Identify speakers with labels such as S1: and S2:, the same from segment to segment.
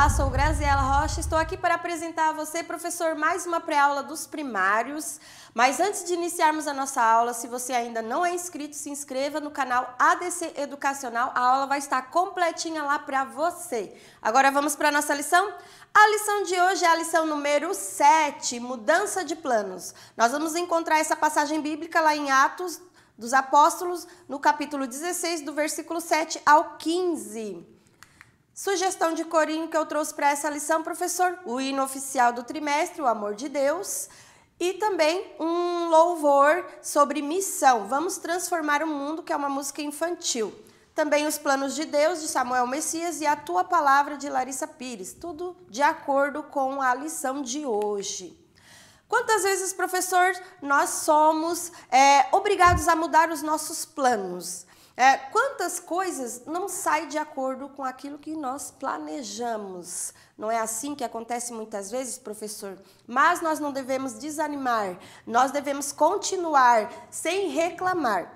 S1: Olá, sou Graziela Rocha, estou aqui para apresentar a você, professor, mais uma pré-aula dos primários. Mas antes de iniciarmos a nossa aula, se você ainda não é inscrito, se inscreva no canal ADC Educacional, a aula vai estar completinha lá para você. Agora vamos para a nossa lição? A lição de hoje é a lição número 7, mudança de planos. Nós vamos encontrar essa passagem bíblica lá em Atos dos Apóstolos, no capítulo 16, do versículo 7 ao 15. Sugestão de corinho que eu trouxe para essa lição, professor, o hino oficial do trimestre, o amor de Deus, e também um louvor sobre missão. Vamos transformar o mundo, que é uma música infantil. Também os planos de Deus, de Samuel Messias, e a tua palavra, de Larissa Pires. Tudo de acordo com a lição de hoje. Quantas vezes, professor, nós somos obrigados a mudar os nossos planos? Quantas coisas não saem de acordo com aquilo que nós planejamos? Não é assim que acontece muitas vezes, professor? Mas nós não devemos desanimar, nós devemos continuar sem reclamar.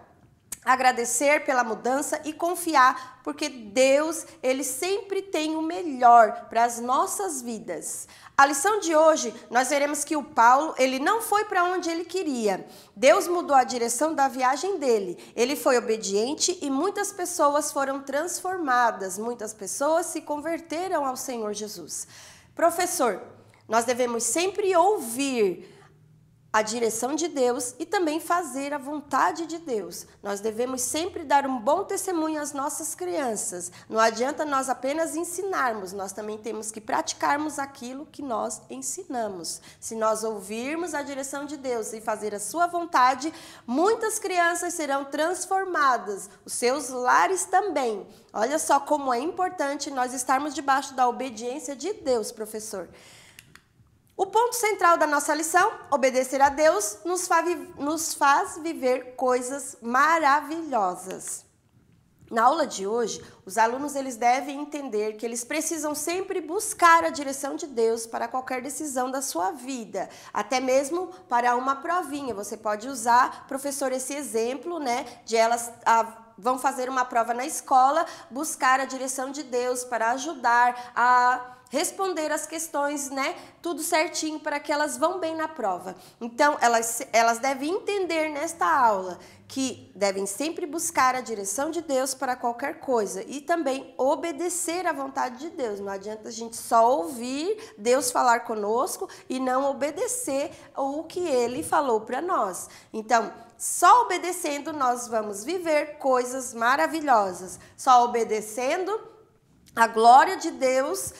S1: Agradecer pela mudança e confiar, porque Deus, Ele sempre tem o melhor para as nossas vidas. A lição de hoje, nós veremos que o Paulo, ele não foi para onde ele queria. Deus mudou a direção da viagem dele. Ele foi obediente e muitas pessoas foram transformadas. Muitas pessoas se converteram ao Senhor Jesus. Professor, nós devemos sempre ouvir a direção de Deus e também fazer a vontade de Deus. Nós devemos sempre dar um bom testemunho às nossas crianças. Não adianta nós apenas ensinarmos, nós também temos que praticarmos aquilo que nós ensinamos. Se nós ouvirmos a direção de Deus e fazer a sua vontade, muitas crianças serão transformadas, os seus lares também. Olha só como é importante nós estarmos debaixo da obediência de Deus, professor. O ponto central da nossa lição, obedecer a Deus, nos faz viver coisas maravilhosas. Na aula de hoje, os alunos eles devem entender que eles precisam sempre buscar a direção de Deus para qualquer decisão da sua vida, até mesmo para uma provinha. Você pode usar, professor, esse exemplo, né, de elas vão fazer uma prova na escola, buscar a direção de Deus para ajudar a responder as questões, né? Tudo certinho para que elas vão bem na prova. Então, elas devem entender nesta aula que devem sempre buscar a direção de Deus para qualquer coisa e também obedecer à vontade de Deus. Não adianta a gente só ouvir Deus falar conosco e não obedecer o que Ele falou para nós. Então, só obedecendo nós vamos viver coisas maravilhosas. Só obedecendo a glória de Deus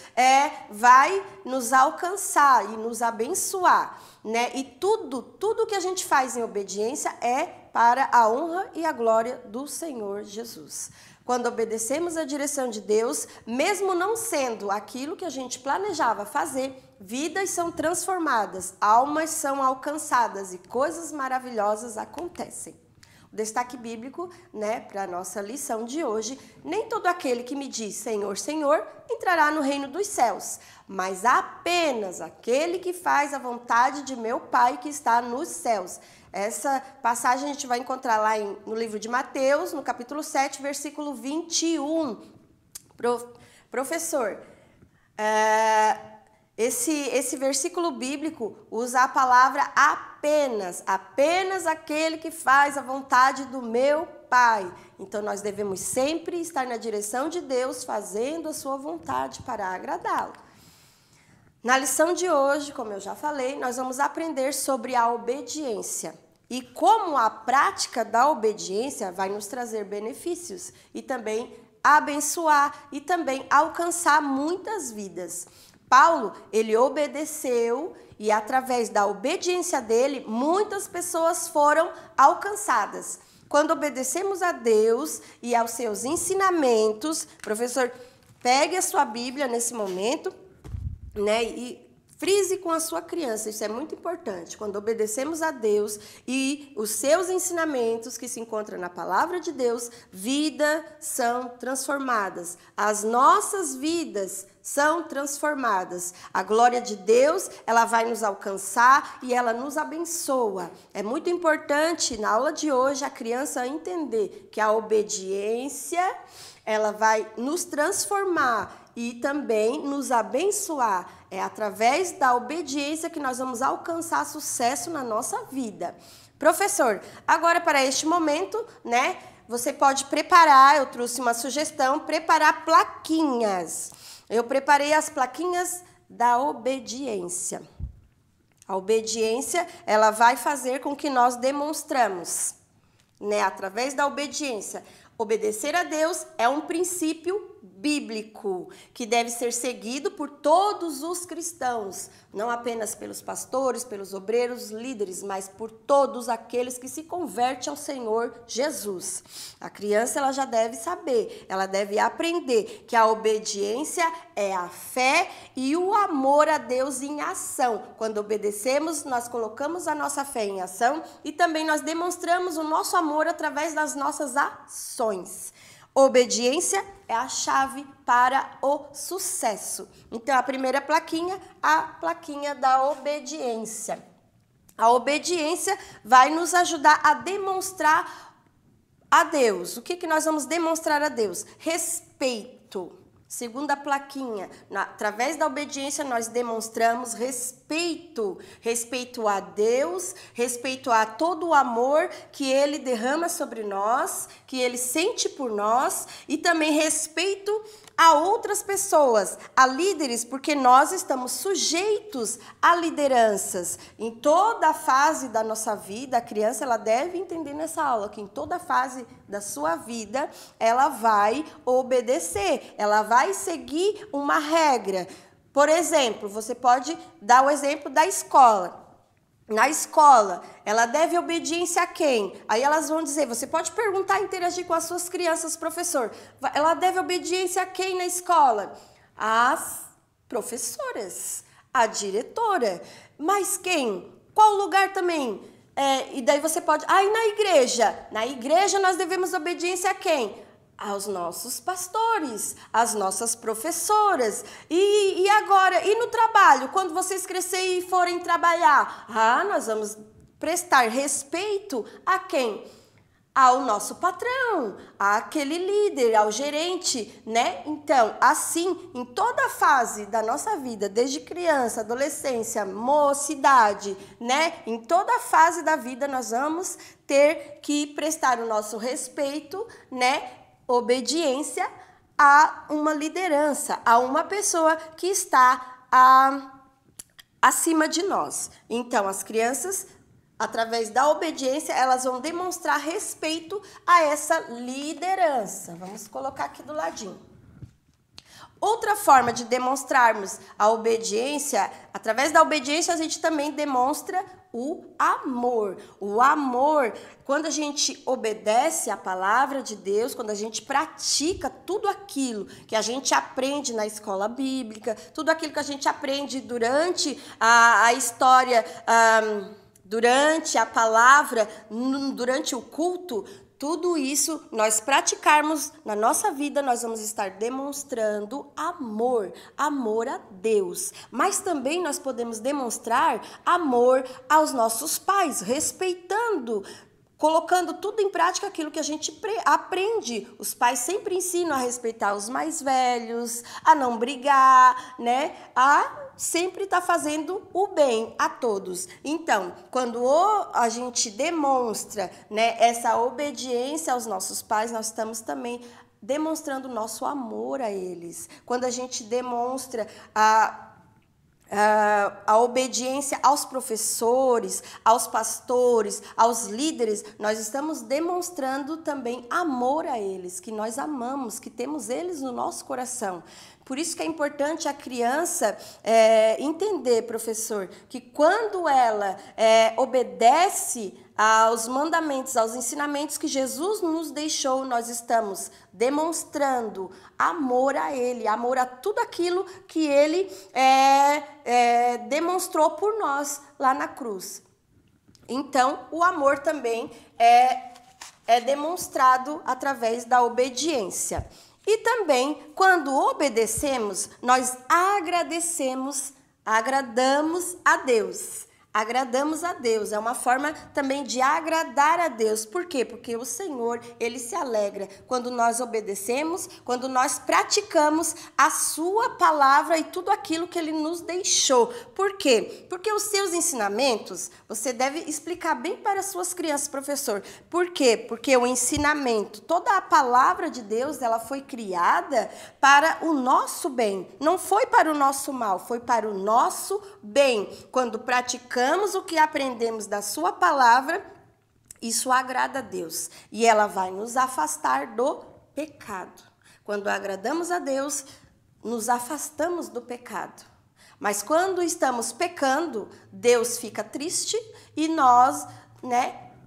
S1: vai nos alcançar e nos abençoar, né? E tudo que a gente faz em obediência é para a honra e a glória do Senhor Jesus. Quando obedecemos a direção de Deus, mesmo não sendo aquilo que a gente planejava fazer, vidas são transformadas, almas são alcançadas e coisas maravilhosas acontecem. Destaque bíblico, né, para a nossa lição de hoje: nem todo aquele que me diz Senhor, Senhor, entrará no reino dos céus, mas apenas aquele que faz a vontade de meu Pai que está nos céus. Essa passagem a gente vai encontrar lá no livro de Mateus, no capítulo 7, versículo 21. Professor, esse versículo bíblico usa a palavra apenas aquele que faz a vontade do meu Pai. Então, nós devemos sempre estar na direção de Deus, fazendo a sua vontade para agradá-lo. Na lição de hoje, como eu já falei, nós vamos aprender sobre a obediência e como a prática da obediência vai nos trazer benefícios e também abençoar e também alcançar muitas vidas. Paulo, ele obedeceu e através da obediência dele, muitas pessoas foram alcançadas. Quando obedecemos a Deus e aos seus ensinamentos, professor, pegue a sua Bíblia nesse momento, né, e frise com a sua criança, isso é muito importante. Quando obedecemos a Deus e os seus ensinamentos que se encontram na palavra de Deus, vidas são transformadas. As nossas vidas são transformadas. A glória de Deus, ela vai nos alcançar e ela nos abençoa. É muito importante, na aula de hoje, a criança entender que a obediência, ela vai nos transformar e também nos abençoar. É através da obediência que nós vamos alcançar sucesso na nossa vida. Professor, agora para este momento, né, você pode preparar, eu trouxe uma sugestão, preparar plaquinhas. Eu preparei as plaquinhas da obediência. A obediência, ela vai fazer com que nós demonstramos, né, através da obediência. Obedecer a Deus é um princípio bíblico que deve ser seguido por todos os cristãos, não apenas pelos pastores, pelos obreiros, líderes, mas por todos aqueles que se convertem ao Senhor Jesus. A criança, ela já deve saber, ela deve aprender que a obediência é a fé e o amor a Deus em ação. Quando obedecemos, nós colocamos a nossa fé em ação e também nós demonstramos o nosso amor através das nossas ações. Obediência é a chave para o sucesso. Então, a primeira plaquinha, a plaquinha da obediência. A obediência vai nos ajudar a demonstrar a Deus. O que nós vamos demonstrar a Deus? Respeito. Segunda plaquinha, através da obediência nós demonstramos respeito. Respeito a Deus, respeito a todo o amor que Ele derrama sobre nós, que Ele sente por nós, e também respeito a outras pessoas, a líderes, porque nós estamos sujeitos a lideranças. Em toda a fase da nossa vida, a criança, ela deve entender nessa aula que em toda a fase da sua vida, ela vai obedecer, ela vai seguir uma regra. Por exemplo, você pode dar o exemplo da escola. Na escola, ela deve obediência a quem? Aí elas vão dizer, você pode perguntar, interagir com as suas crianças, professor. Ela deve obediência a quem na escola? As professoras, a diretora. Mas quem? Qual lugar também? E daí você pode... e na igreja? Na igreja nós devemos obediência a quem? Aos nossos pastores, às nossas professoras. E agora, e no trabalho, quando vocês crescerem e forem trabalhar? Nós vamos prestar respeito a quem? Ao nosso patrão, àquele líder, ao gerente, né? Então, assim, em toda a fase da nossa vida, desde criança, adolescência, mocidade, né? Em toda a fase da vida, nós vamos ter que prestar o nosso respeito, né? Obediência a uma liderança, a uma pessoa que está acima de nós. Então, as crianças, através da obediência, elas vão demonstrar respeito a essa liderança. Vamos colocar aqui do ladinho. Outra forma de demonstrarmos a obediência, através da obediência a gente também demonstra o amor. O amor, quando a gente obedece à palavra de Deus, quando a gente pratica tudo aquilo que a gente aprende na escola bíblica, tudo aquilo que a gente aprende durante a história, durante a palavra, durante o culto, tudo isso, nós praticarmos na nossa vida, nós vamos estar demonstrando amor, amor a Deus. Mas também nós podemos demonstrar amor aos nossos pais, respeitando, colocando tudo em prática aquilo que a gente aprende. Os pais sempre ensinam a respeitar os mais velhos, a não brigar, né? A sempre estar fazendo o bem a todos. Então, quando a gente demonstra, né, essa obediência aos nossos pais, nós estamos também demonstrando nosso amor a eles. Quando a gente demonstra a obediência aos professores, aos pastores, aos líderes, nós estamos demonstrando também amor a eles, que nós amamos, que temos eles no nosso coração. Por isso que é importante a criança entender, professor, que quando ela obedece aos mandamentos, aos ensinamentos que Jesus nos deixou, nós estamos demonstrando amor a Ele, amor a tudo aquilo que Ele demonstrou por nós lá na cruz. Então, o amor também é demonstrado através da obediência. E também, quando obedecemos, nós agradamos a Deus. Agradamos a Deus, é uma forma também de agradar a Deus. Por quê? Porque o Senhor, Ele se alegra quando nós obedecemos, quando nós praticamos a sua palavra e tudo aquilo que Ele nos deixou. Por quê? Porque os seus ensinamentos, você deve explicar bem para as suas crianças, professor. Por quê? Porque o ensinamento, toda a palavra de Deus, ela foi criada para o nosso bem. Não foi para o nosso mal, foi para o nosso bem. Quando praticamos o que aprendemos da sua palavra, isso agrada a Deus. E ela vai nos afastar do pecado. Quando agradamos a Deus, nos afastamos do pecado. Mas quando estamos pecando, Deus fica triste e nós,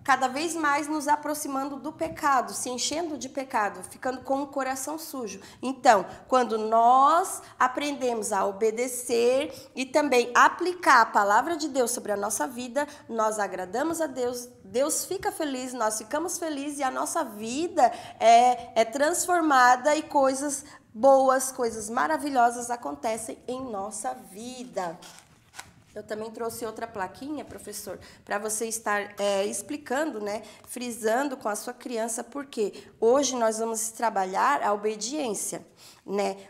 S1: cada vez mais nos aproximando do pecado, se enchendo de pecado, ficando com o coração sujo. Então, quando nós aprendemos a obedecer e também aplicar a palavra de Deus sobre a nossa vida, nós agradamos a Deus, Deus fica feliz, nós ficamos felizes e a nossa vida é transformada e coisas boas, coisas maravilhosas acontecem em nossa vida. Eu também trouxe outra plaquinha, professor, para você estar explicando, frisando com a sua criança, porque hoje nós vamos trabalhar a obediência,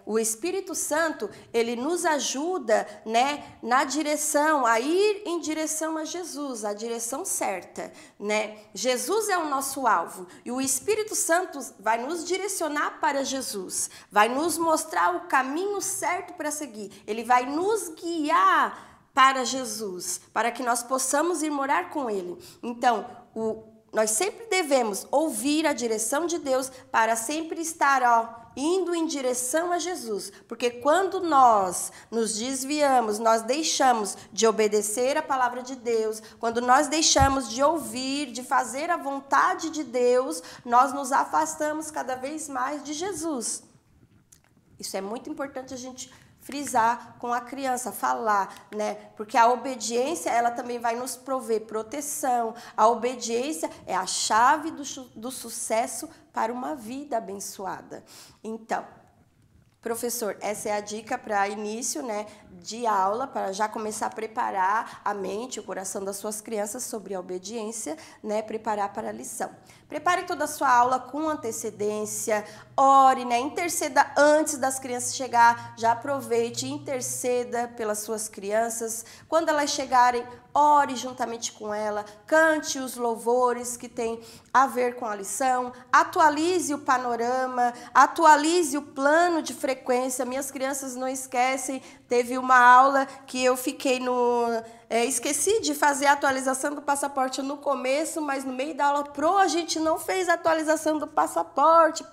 S1: O Espírito Santo, ele nos ajuda, na direção, a ir em direção a Jesus, a direção certa, Jesus é o nosso alvo e o Espírito Santo vai nos direcionar para Jesus, vai nos mostrar o caminho certo para seguir, ele vai nos guiar para Jesus, para que nós possamos ir morar com Ele. Então, nós sempre devemos ouvir a direção de Deus para sempre estar, indo em direção a Jesus. Porque quando nós nos desviamos, nós deixamos de obedecer a palavra de Deus, quando nós deixamos de ouvir, de fazer a vontade de Deus, nós nos afastamos cada vez mais de Jesus. Isso é muito importante a gente frisar com a criança, falar, Porque a obediência, ela também vai nos prover proteção. A obediência é a chave do sucesso para uma vida abençoada. Então, professor, essa é a dica para início, de aula, para já começar a preparar a mente, o coração das suas crianças sobre a obediência, preparar para a lição. Prepare toda a sua aula com antecedência, ore, interceda antes das crianças chegar, já aproveite e interceda pelas suas crianças. Quando elas chegarem, ore juntamente com ela, cante os louvores que têm a ver com a lição, atualize o panorama, atualize o plano de frequência. Minhas crianças não esquecem, teve uma aula que eu fiquei esqueci de fazer a atualização do passaporte no começo, mas no meio da aula, a gente não fez a atualização do passaporte,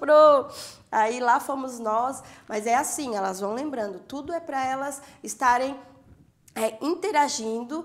S1: Aí lá fomos nós, mas é assim, elas vão lembrando, tudo é para elas estarem interagindo,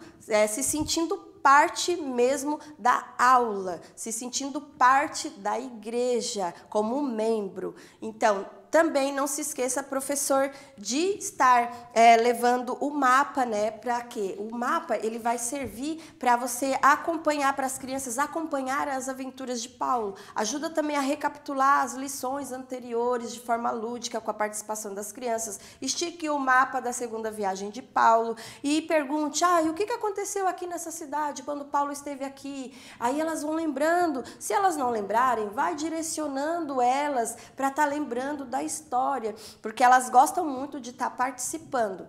S1: se sentindo parte mesmo da aula, se sentindo parte da igreja, como membro. Então, também não se esqueça, professor, de estar levando o mapa, para quê? O mapa, ele vai servir para você acompanhar, para as crianças acompanhar as aventuras de Paulo. Ajuda também a recapitular as lições anteriores de forma lúdica, com a participação das crianças. Estique o mapa da segunda viagem de Paulo e pergunte, e o que aconteceu aqui nessa cidade quando Paulo esteve aqui? Aí elas vão lembrando. Se elas não lembrarem, vai direcionando elas para estar lembrando da história, porque elas gostam muito de estar participando.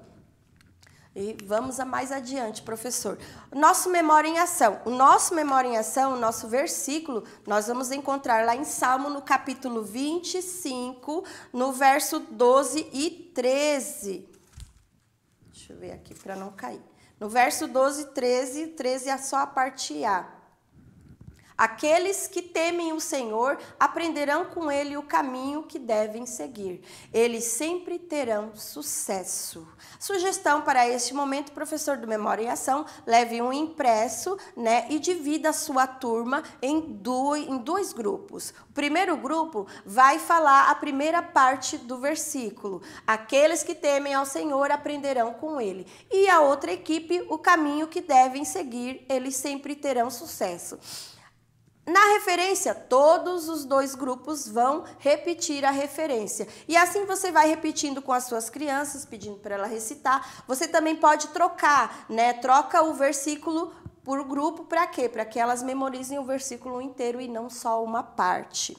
S1: E vamos a mais adiante, professor. Nosso Memória em Ação. O nosso Memória em Ação, o nosso versículo, nós vamos encontrar lá em Salmo, no capítulo 25, no verso 12 e 13. Deixa eu ver aqui para não cair. No verso 12 e 13 é só a parte A. Aqueles que temem o Senhor aprenderão com Ele o caminho que devem seguir. Eles sempre terão sucesso. Sugestão para este momento, professor do Memória em Ação, leve um impresso, e divida a sua turma em dois grupos. O primeiro grupo vai falar a primeira parte do versículo. Aqueles que temem ao Senhor aprenderão com Ele. E a outra equipe, o caminho que devem seguir, eles sempre terão sucesso. Na referência, todos os dois grupos vão repetir a referência. E assim você vai repetindo com as suas crianças, pedindo para ela recitar. Você também pode trocar, né? Troca o versículo por grupo, para quê? Para que elas memorizem o versículo inteiro e não só uma parte.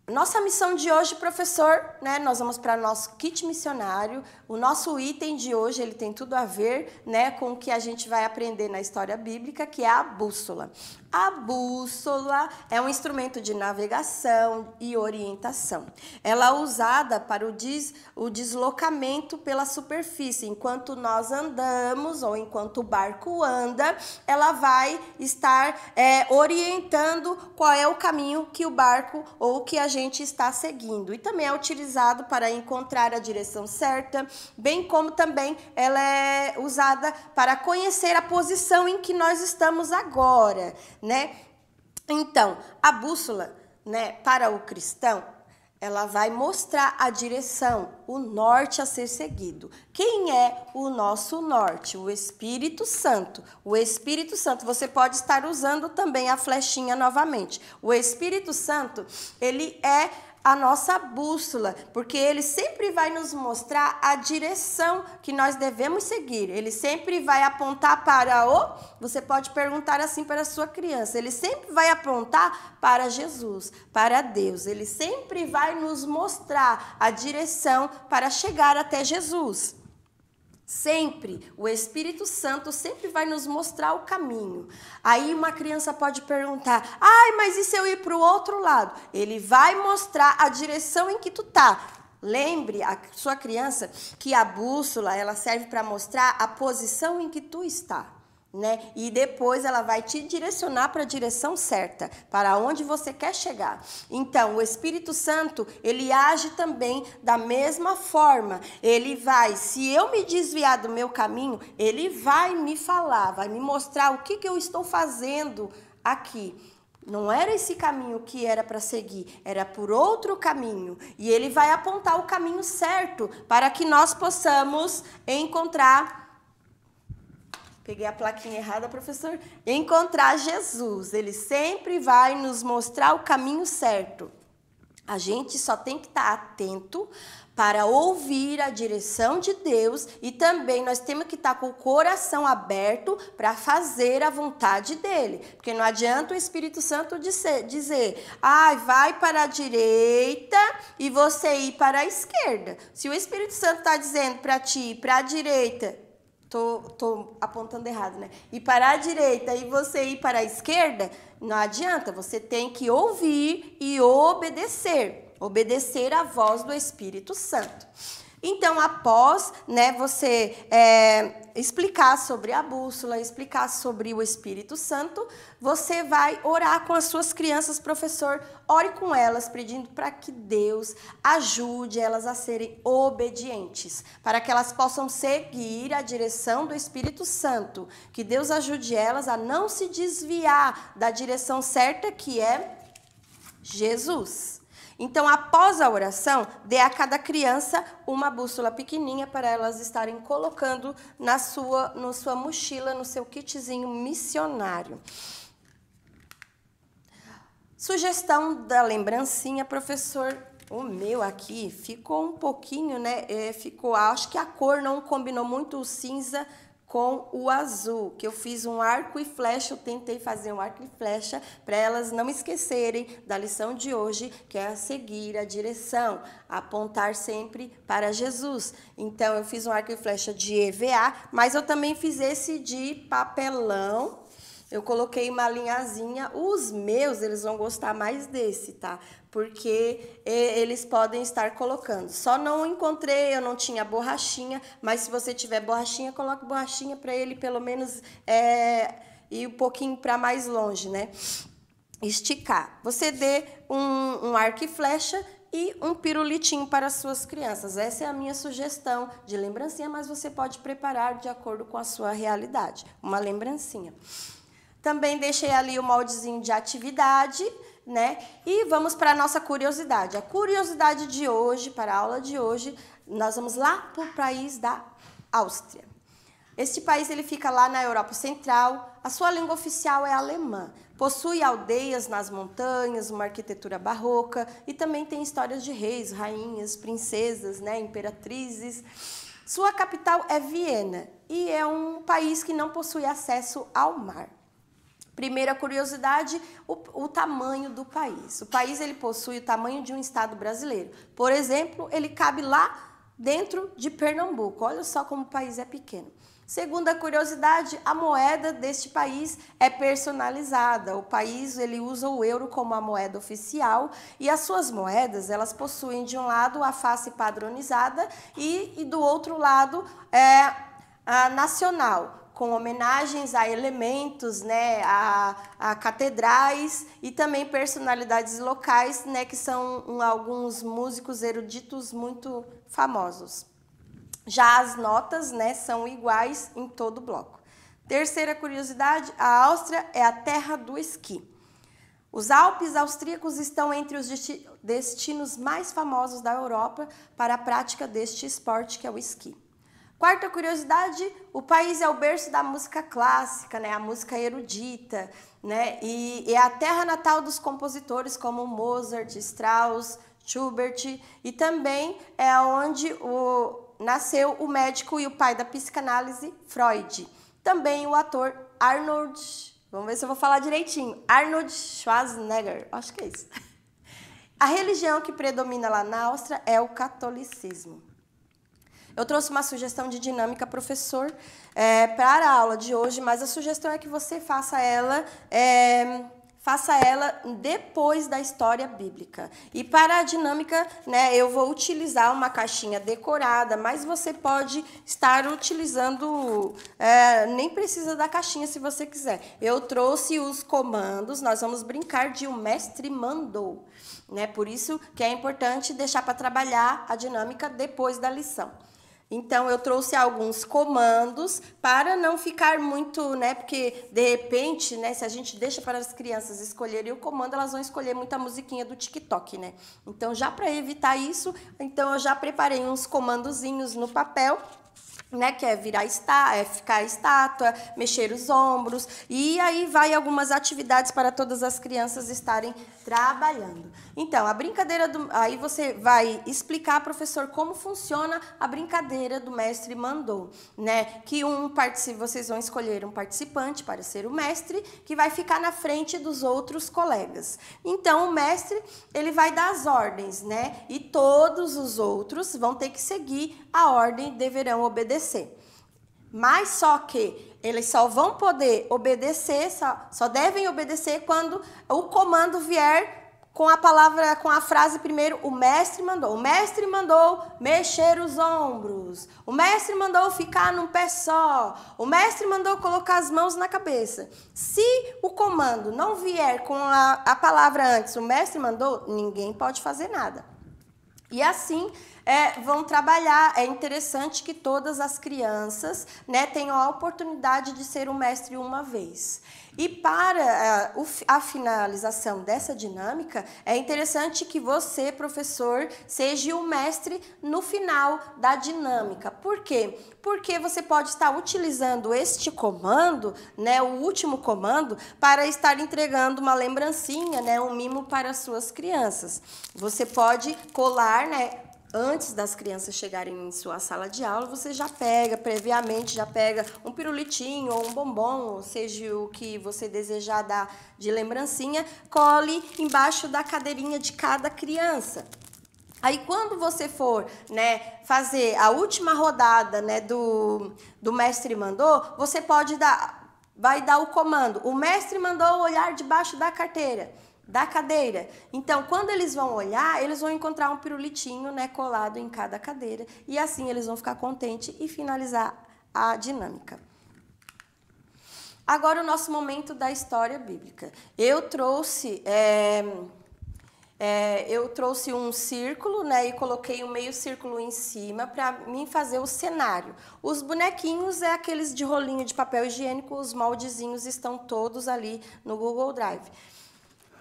S1: Nossa missão de hoje, professor, né? Nós vamos para nosso kit missionário. O nosso item de hoje, ele tem tudo a ver, né, com o que a gente vai aprender na história bíblica, que é a bússola. A bússola é um instrumento de navegação e orientação. Ela é usada para o deslocamento pela superfície. Enquanto nós andamos ou enquanto o barco anda, ela vai estar orientando qual é o caminho que o barco ou que a gente está seguindo. E também é utilizado para encontrar a direção certa, bem como também ela é usada para conhecer a posição em que nós estamos agora, né? Então, a bússola, né, para o cristão, ela vai mostrar a direção, o norte a ser seguido. Quem é o nosso norte? O Espírito Santo. O Espírito Santo, você pode estar usando também a flechinha novamente. O Espírito Santo, ele é a nossa bússola, porque ele sempre vai nos mostrar a direção que nós devemos seguir. Ele sempre vai apontar para você pode perguntar assim para a sua criança, ele sempre vai apontar para Jesus, para Deus. Ele sempre vai nos mostrar a direção para chegar até Jesus. Sempre, o Espírito Santo sempre vai nos mostrar o caminho. Aí uma criança pode perguntar, mas e se eu ir para o outro lado? Ele vai mostrar a direção em que tu tá. Lembre a sua criança que a bússola, ela serve para mostrar a posição em que tu está, né? E depois ela vai te direcionar para a direção certa, para onde você quer chegar. Então, o Espírito Santo, ele age também da mesma forma. Ele vai, se eu me desviar do meu caminho, ele vai me falar, vai me mostrar o que eu estou fazendo aqui. Não era esse caminho que era para seguir, era por outro caminho. E ele vai apontar o caminho certo para que nós possamos encontrar... Peguei a plaquinha errada, professor. Encontrar Jesus. Ele sempre vai nos mostrar o caminho certo. A gente só tem que estar atento para ouvir a direção de Deus e também nós temos que estar com o coração aberto para fazer a vontade dele. Porque não adianta o Espírito Santo dizer, vai para a direita e você ir para a esquerda. Se o Espírito Santo está dizendo para ti ir para a direita, tô apontando errado, né? E para a direita e você ir para a esquerda, não adianta, você tem que ouvir e obedecer. Obedecer à voz do Espírito Santo. Então, após, né, você explicar sobre a bússola, explicar sobre o Espírito Santo, você vai orar com as suas crianças, professor. Ore com elas, pedindo para que Deus ajude elas a serem obedientes, para que elas possam seguir a direção do Espírito Santo. Que Deus ajude elas a não se desviar da direção certa, que é Jesus. Então, após a oração, dê a cada criança uma bússola pequenininha para elas estarem colocando na sua mochila, no seu kitzinho missionário. Sugestão da lembrancinha, professor. O meu aqui ficou um pouquinho, né? Acho que a cor não combinou muito, o cinza com o azul, que eu fiz um arco e flecha, eu tentei fazer um arco e flecha para elas não esquecerem da lição de hoje, que é seguir a direção, apontar sempre para Jesus. Então, eu fiz um arco e flecha de EVA, mas eu também fiz esse de papelão. Eu coloquei uma linhazinha. Os meus, eles vão gostar mais desse, tá? Porque eles podem estar colocando. Só não encontrei, eu não tinha borrachinha, mas se você tiver borrachinha, coloque borrachinha para ele pelo menos ir um pouquinho para mais longe, né? Esticar. Você dê um arco e flecha e um pirulitinho para as suas crianças. Essa é a minha sugestão de lembrancinha, mas você pode preparar de acordo com a sua realidade. Uma lembrancinha. Também deixei ali o moldezinho de atividade, né? E vamos para a nossa curiosidade. A curiosidade de hoje, para a aula de hoje, nós vamos lá para o país da Áustria. Este país ele fica lá na Europa Central, a sua língua oficial é alemã. Possui aldeias nas montanhas, uma arquitetura barroca e também tem histórias de reis, rainhas, princesas, né, imperatrizes. Sua capital é Viena e é um país que não possui acesso ao mar. Primeira curiosidade, o tamanho do país. O país ele possui o tamanho de um estado brasileiro. Por exemplo, ele cabe lá dentro de Pernambuco. Olha só como o país é pequeno. Segunda curiosidade, a moeda deste país é personalizada. O país ele usa o euro como a moeda oficial e as suas moedas elas possuem de um lado a face padronizada e do outro lado a nacional, com homenagens a elementos, né, a catedrais e também personalidades locais, né, que são alguns músicos eruditos muito famosos. Já as notas, né, são iguais em todo o bloco. Terceira curiosidade, a Áustria é a terra do esqui. Os Alpes austríacos estão entre os destinos mais famosos da Europa para a prática deste esporte, que é o esqui. Quarta curiosidade, o país é o berço da música clássica, né, a música erudita, né, e é a terra natal dos compositores como Mozart, Strauss, Schubert, e também é onde nasceu o médico e o pai da psicanálise, Freud. Também o ator Arnold, vamos ver se eu vou falar direitinho, Arnold Schwarzenegger, acho que é isso. A religião que predomina lá na Áustria é o catolicismo. Eu trouxe uma sugestão de dinâmica, professor, para a aula de hoje, mas a sugestão é que você faça ela depois da história bíblica. E para a dinâmica, né, eu vou utilizar uma caixinha decorada, mas você pode estar utilizando, nem precisa da caixinha se você quiser. Eu trouxe os comandos, nós vamos brincar de o mestre mandou, né? Por isso que é importante deixar para trabalhar a dinâmica depois da lição. Então, eu trouxe alguns comandos para não ficar muito, né? Porque, de repente, né? Se a gente deixa para as crianças escolherem o comando, elas vão escolher muita musiquinha do TikTok, né? Então, já para evitar isso, então eu já preparei uns comandozinhos no papel, né, que é ficar estátua, mexer os ombros, e aí vai algumas atividades para todas as crianças estarem trabalhando. Então, a brincadeira aí você vai explicar, professor, como funciona a brincadeira do mestre mandou, né? Que vocês vão escolher um participante para ser o mestre, que vai ficar na frente dos outros colegas. Então, o mestre, ele vai dar as ordens, né? E todos os outros vão ter que seguir a ordem, deverão obedecer. Mas só que eles só vão poder obedecer, só devem obedecer quando o comando vier com a frase primeiro, o mestre mandou. O mestre mandou mexer os ombros. O mestre mandou ficar num pé só. O mestre mandou colocar as mãos na cabeça. Se o comando não vier com a palavra antes, o mestre mandou, ninguém pode fazer nada. E assim vão trabalhar. É interessante que todas as crianças, né, tenham a oportunidade de ser o mestre uma vez. E para a finalização dessa dinâmica, é interessante que você, professor, seja o mestre no final da dinâmica. Por quê? Porque você pode estar utilizando este comando, né, o último comando, para estar entregando uma lembrancinha, né, um mimo para as suas crianças. Você pode colar, né, antes das crianças chegarem em sua sala de aula, você já pega, previamente, um pirulitinho ou um bombom, ou seja o que você desejar dar de lembrancinha, cole embaixo da cadeirinha de cada criança. Aí, quando você for, né, fazer a última rodada, né, do mestre mandou, você vai dar o comando. O mestre mandou olhar debaixo da cadeira. Então, quando eles vão olhar, eles vão encontrar um pirulitinho, né, colado em cada cadeira. E assim eles vão ficar contentes e finalizar a dinâmica. Agora, o nosso momento da história bíblica. Eu trouxe um círculo, né, e coloquei um meio círculo em cima para mim fazer o cenário. Os bonequinhos é aqueles de rolinho de papel higiênico, os moldezinhos estão todos ali no Google Drive.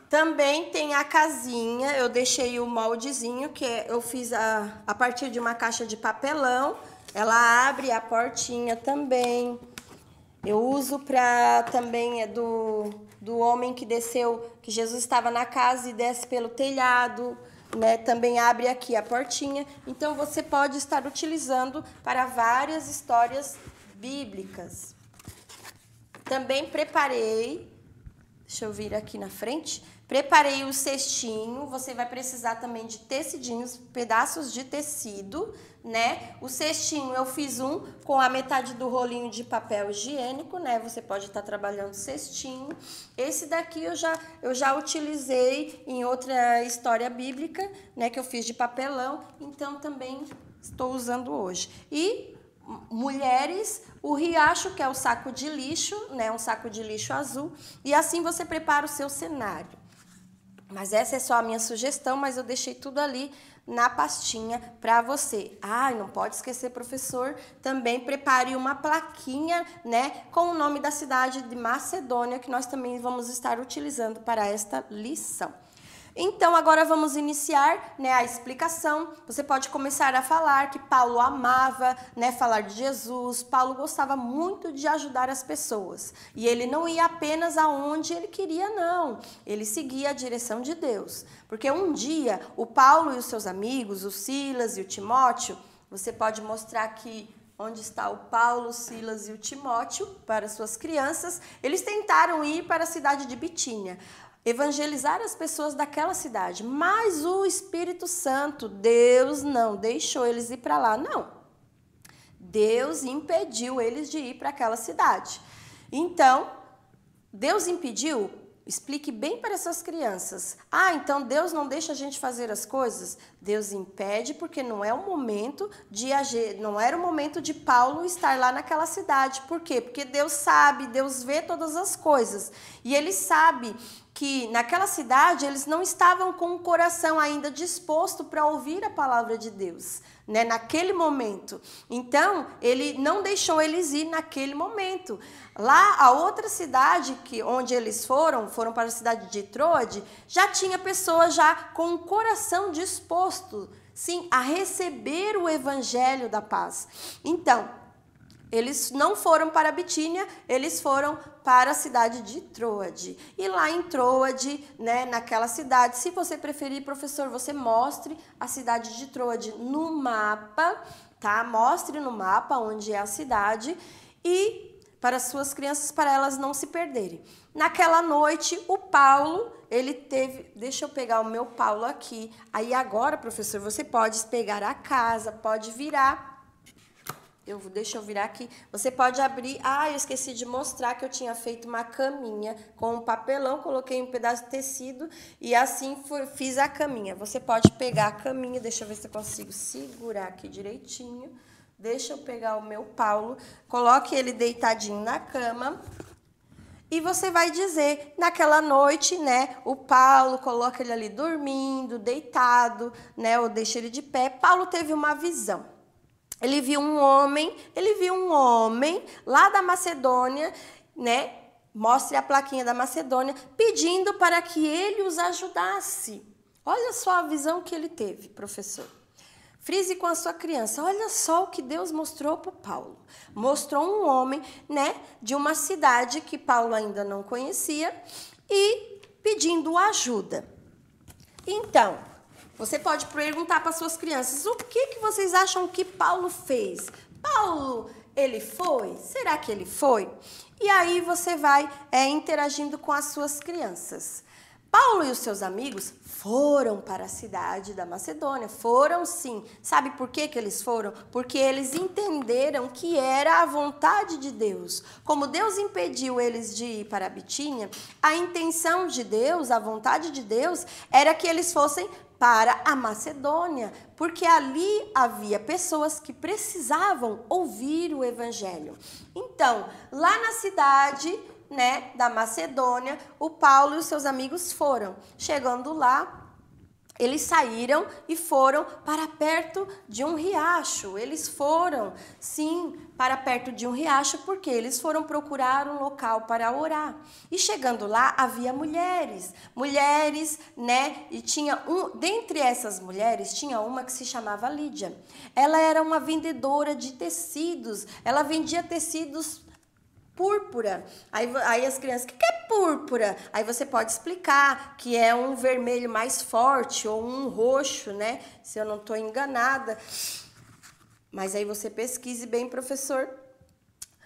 S1: Também tem a casinha, eu deixei o moldezinho, que eu fiz a partir de uma caixa de papelão, ela abre a portinha também. Eu uso para também do homem que desceu, que Jesus estava na casa e desce pelo telhado, né? Também abre aqui a portinha. Então você pode estar utilizando para várias histórias bíblicas. Também preparei, deixa eu vir aqui na frente. Preparei o cestinho, você vai precisar também de tecidinhos, pedaços de tecido, né? O cestinho eu fiz um com a metade do rolinho de papel higiênico, né? Você pode estar trabalhando cestinho. Esse daqui eu já utilizei em outra história bíblica, né? Que eu fiz de papelão, então também estou usando hoje. E mulheres, o riacho, que é o saco de lixo, né? Um saco de lixo azul. E assim você prepara o seu cenário. Mas essa é só a minha sugestão, mas eu deixei tudo ali na pastinha para você. Não pode esquecer, professor, também prepare uma plaquinha, né, com o nome da cidade de Macedônia, que nós também vamos estar utilizando para esta lição. Então, agora vamos iniciar, né, a explicação. Você pode começar a falar que Paulo amava, né, falar de Jesus. Paulo gostava muito de ajudar as pessoas. E ele não ia apenas aonde ele queria, não. Ele seguia a direção de Deus. Porque um dia, o Paulo e os seus amigos, o Silas e o Timóteo, você pode mostrar aqui onde está o Paulo, o Silas e o Timóteo, para suas crianças. Eles tentaram ir para a cidade de Bitínia, evangelizar as pessoas daquela cidade, mas o Espírito Santo, Deus não deixou eles ir para lá, não. Deus impediu eles de ir para aquela cidade. Então, Deus impediu? Explique bem para essas crianças. Então Deus não deixa a gente fazer as coisas? Deus impede porque não é o momento de agir, não era o momento de Paulo estar lá naquela cidade. Por quê? Porque Deus sabe, Deus vê todas as coisas. E Ele sabe que naquela cidade eles não estavam com o coração ainda disposto para ouvir a palavra de Deus, né, naquele momento. Então, ele não deixou eles ir naquele momento. Lá, a outra cidade onde eles foram para a cidade de Troade, já tinha pessoas já com o coração disposto, sim, a receber o evangelho da paz. Então, eles não foram para Bitínia, eles foram para a cidade de Troade. E lá em Troade, né, naquela cidade, se você preferir, professor, você mostre a cidade de Troade no mapa, tá? Mostre no mapa onde é a cidade e para as suas crianças, para elas não se perderem. Naquela noite, o Paulo, ele teve... Deixa eu pegar o meu Paulo aqui. Aí agora, professor, você pode pegar a casa, pode virar... Deixa eu virar aqui. Você pode abrir... eu esqueci de mostrar que eu tinha feito uma caminha com um papelão, coloquei um pedaço de tecido e assim fiz a caminha. Você pode pegar a caminha, deixa eu ver se eu consigo segurar aqui direitinho. Deixa eu pegar o meu Paulo, coloque ele deitadinho na cama e você vai dizer, naquela noite, né, o Paulo, coloca ele ali dormindo, deitado, né, ou deixa ele de pé. Paulo teve uma visão. Ele viu um homem lá da Macedônia, né? Mostre a plaquinha da Macedônia, pedindo para que ele os ajudasse. Olha só a visão que ele teve, professor. Frise com a sua criança. Olha só o que Deus mostrou para Paulo. Mostrou um homem, né, de uma cidade que Paulo ainda não conhecia e pedindo ajuda. Então, você pode perguntar para suas crianças, o que vocês acham que Paulo fez? Paulo, ele foi? Será que ele foi? E aí você vai interagindo com as suas crianças. Paulo e os seus amigos foram para a cidade da Macedônia, foram sim. Sabe por que eles foram? Porque eles entenderam que era a vontade de Deus. Como Deus impediu eles de ir para a Bitínia, a intenção de Deus, a vontade de Deus, era que eles fossem para a Macedônia, porque ali havia pessoas que precisavam ouvir o evangelho. Então, lá na cidade, né, da Macedônia, o Paulo e os seus amigos foram. Chegando lá, eles saíram e foram para perto de um riacho. Eles foram, sim, para perto de um riacho, porque eles foram procurar um local para orar. E chegando lá, havia mulheres, né? E dentre essas mulheres, tinha uma que se chamava Lídia. Ela era uma vendedora de tecidos. Ela vendia tecidos púrpura. Aí as crianças, o que é púrpura? Aí você pode explicar que é um vermelho mais forte ou um roxo, né? Se eu não estou enganada. Mas aí você pesquise bem, professor.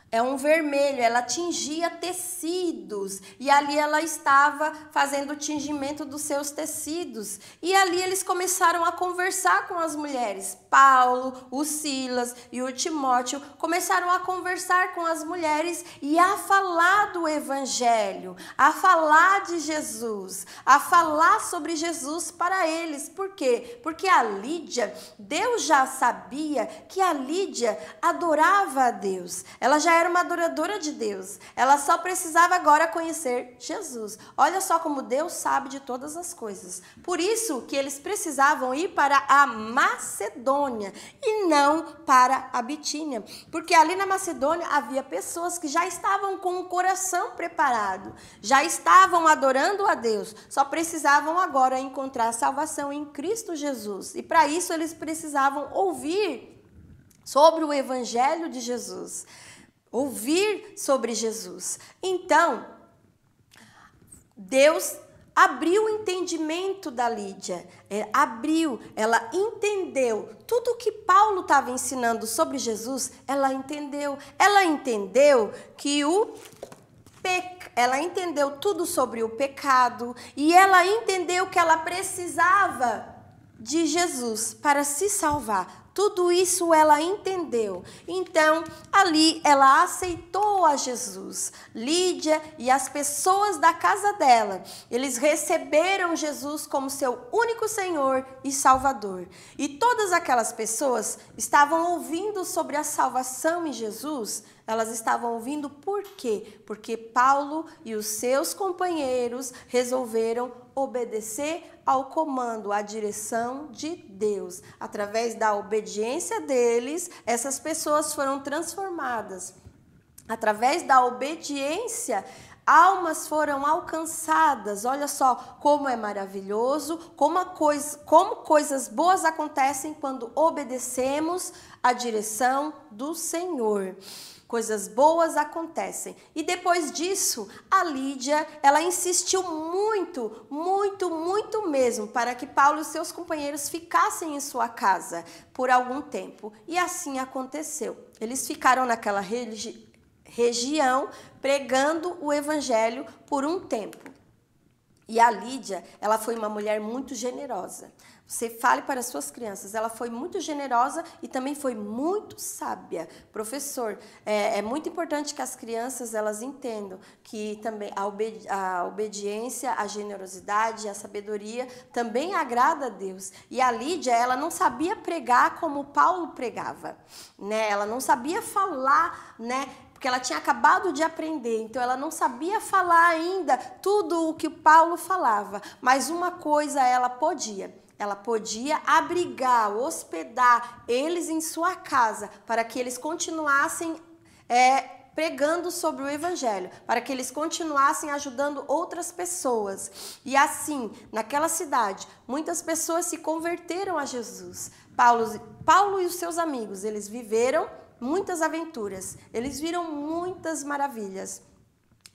S1: É um vermelho, ela tingia tecidos e ali ela estava fazendo o tingimento dos seus tecidos. E ali eles começaram a conversar com as mulheres. Paulo, o Silas e o Timóteo começaram a conversar com as mulheres e a falar do evangelho, a falar de Jesus, a falar sobre Jesus para eles. Por quê? Porque a Lídia, Deus já sabia que a Lídia adorava a Deus. Ela já era uma adoradora de Deus. Ela só precisava agora conhecer Jesus. Olha só como Deus sabe de todas as coisas. Por isso que eles precisavam ir para a Macedônia e não para a Bitínia. Porque ali na Macedônia havia pessoas que já estavam com o coração preparado, já estavam adorando a Deus, só precisavam agora encontrar salvação em Cristo Jesus. E para isso eles precisavam ouvir sobre o evangelho de Jesus. Ouvir sobre Jesus. Então, Deus abriu o entendimento da Lídia. Ela entendeu tudo o que Paulo estava ensinando sobre Jesus, ela entendeu. Ela entendeu que ela entendeu tudo sobre o pecado e ela entendeu que ela precisava de Jesus para se salvar. Tudo isso ela entendeu. Então, ali ela aceitou a Jesus. Lídia e as pessoas da casa dela, eles receberam Jesus como seu único Senhor e Salvador. E todas aquelas pessoas estavam ouvindo sobre a salvação em Jesus. Elas estavam ouvindo por quê? Porque Paulo e os seus companheiros resolveram obedecer ao comando, à direção de Deus. Através da obediência deles, essas pessoas foram transformadas. Através da obediência, almas foram alcançadas. Olha só como é maravilhoso, como coisas boas acontecem quando obedecemos à direção do Senhor. Coisas boas acontecem. E depois disso, a Lídia, ela insistiu muito, muito, muito mesmo para que Paulo e seus companheiros ficassem em sua casa por algum tempo. E assim aconteceu. Eles ficaram naquela região pregando o evangelho por um tempo. E a Lídia, ela foi uma mulher muito generosa. Você fale para as suas crianças, ela foi muito generosa e também foi muito sábia. Professor, é muito importante que as crianças elas entendam que também a obediência, a generosidade, a sabedoria também agrada a Deus. E a Lídia, ela não sabia pregar como Paulo pregava, né? Ela não sabia falar, né? Porque ela tinha acabado de aprender, então ela não sabia falar ainda tudo o que o Paulo falava. Mas uma coisa ela podia abrigar, hospedar eles em sua casa, para que eles continuassem pregando sobre o evangelho, para que eles continuassem ajudando outras pessoas. E naquela cidade, muitas pessoas se converteram a Jesus. Paulo e os seus amigos, eles viveram muitas aventuras, eles viram muitas maravilhas,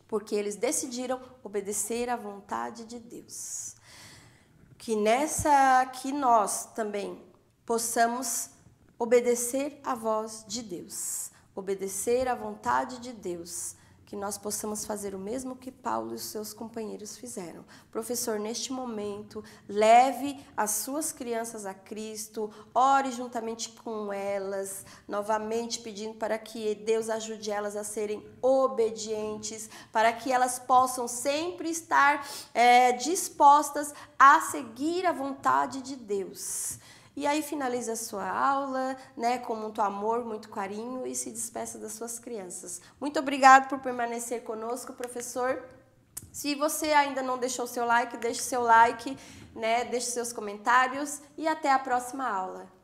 S1: porque eles decidiram obedecer à vontade de Deus. Que nós também possamos obedecer à voz de Deus, obedecer à vontade de Deus, que nós possamos fazer o mesmo que Paulo e os seus companheiros fizeram. Professor, neste momento, leve as suas crianças a Cristo, ore juntamente com elas, novamente pedindo para que Deus ajude elas a serem obedientes, para que elas possam sempre estar dispostas a seguir a vontade de Deus. E aí finaliza a sua aula, né, com muito amor, muito carinho e se despeça das suas crianças. Muito obrigado por permanecer conosco, professor. Se você ainda não deixou seu like, deixe seu like, né? Deixe seus comentários e até a próxima aula.